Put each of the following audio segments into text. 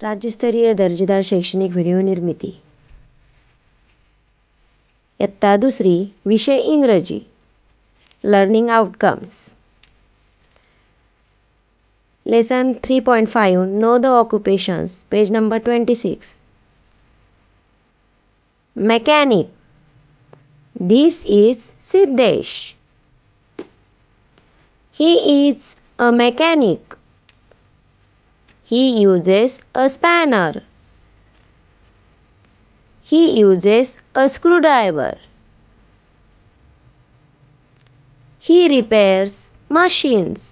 राज्यस्तरीय दर्जेदार शैक्षणिक व्हिडिओ निर्मिती. इयत्ता दुसरी, विषय इंग्रजी. Learning outcomes. Lesson 3.5 know the occupations, page number 26. Mechanic. This is Siddesh. He is a mechanic. He uses a spanner. He uses a screwdriver. He repairs machines.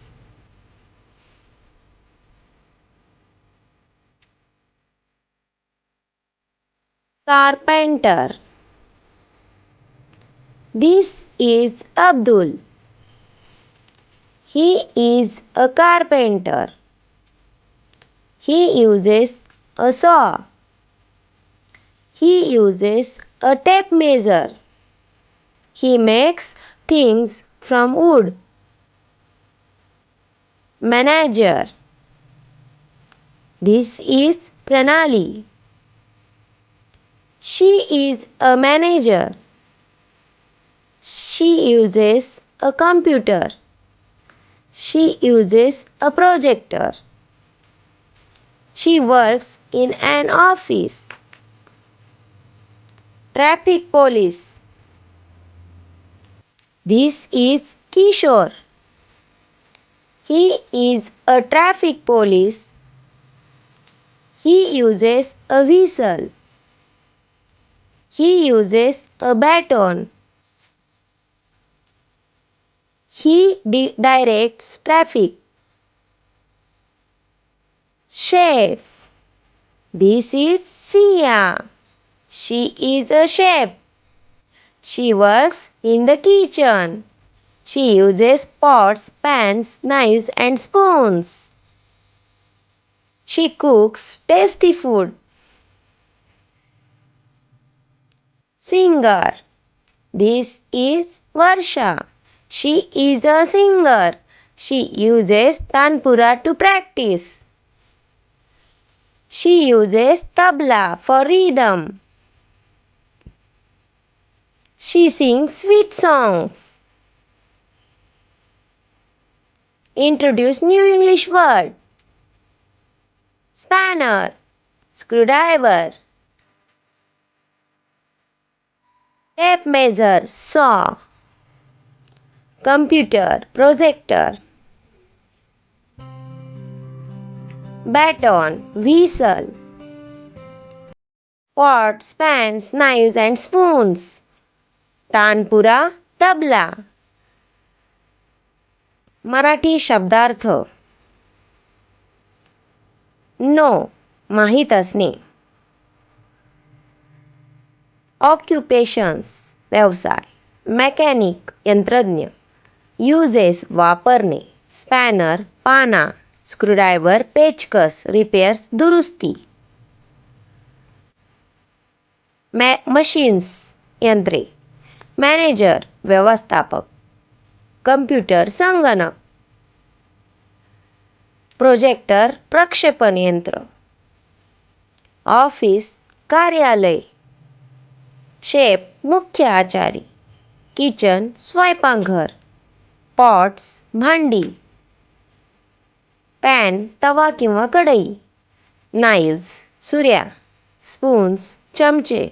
Carpenter. This is Abdul. He is a carpenter. He uses a saw. He uses a tape measure. He makes things from wood. Manager. This is Pranali. She is a manager. She uses a computer. She uses a projector. She works in an office. Traffic police. This is Kishore. He is a traffic police. He uses a whistle. He uses a baton. He directs traffic. Chef. This is Sia. She is a chef. She works in the kitchen. She uses pots, pans, knives and spoons. She cooks tasty food. Singer. This is Varsha. She is a singer. She uses tanpura to practice. She uses tabla for rhythm. She sings sweet songs. Introduce new English word. Spanner. Screwdriver. Tape measure. Saw. Computer. Projector. Baton. Whistle. Pots, pans, knives and spoons. Tanpura, tabla. Marathi शब्दार्थ. No, माहीत असणे. ऑक्युपेशन्स, व्यवसाय. Mechanic, यंत्रज्ञ. Uses, वापरणे. Spanner, पाना. Screwdriver, पेचकस. Repairs, दुरुस्ती. Machines, यंत्रे. Manager, व्यवस्थापक. कम्प्युटर, संगणक. प्रोजेक्टर, प्रक्षेपण यंत्र. ऑफिस, कार्यालय. शेफ, मुख्य आचारी. किचन, स्वयंपाकघर. पॉट्स, भांडी. पॅन, तवा किंवा कढई. नाईव्ज, सुऱ्या. स्पून्स, चमचे.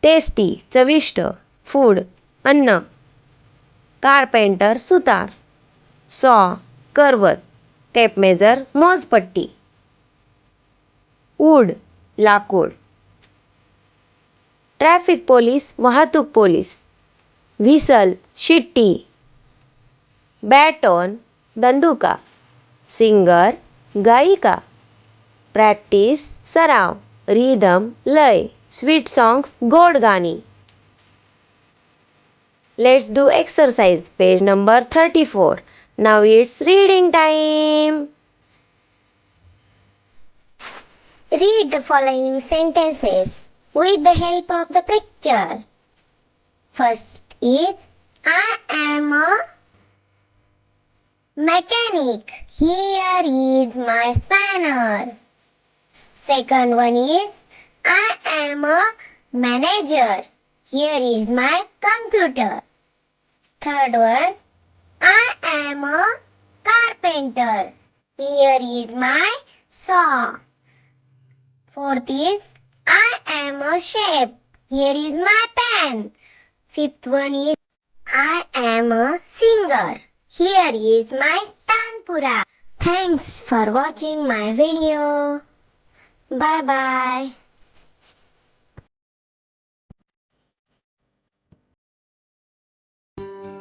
टेस्टी, चविष्ट. फूड, अन्न. कारपेंटर, सुतार. सॉ, करवत. टेप मेजर, मोजपट्टी. वूड, लाकूड. ट्रॅफिक पोलीस, वाहतूक पोलीस. व्हिसल, शिट्टी. बॅटॉन, दंडुका. सिंगर, गायिका. प्रॅक्टिस, सराव. रिदम, लय. स्वीट सॉंग्स, गोड गाणी. Let's do exercise, page number 34. Now it's reading time. Read the following sentences with the help of the picture. First is, I am a mechanic. Here is my spanner. Second one is I am a manager. Here is my computer. Third one, I am a carpenter. Here is my saw. Fourth is I am a chef. Here is my pen. Fifth one is I am a singer. Here is my tanpura. Thanks for watching my video. Bye bye.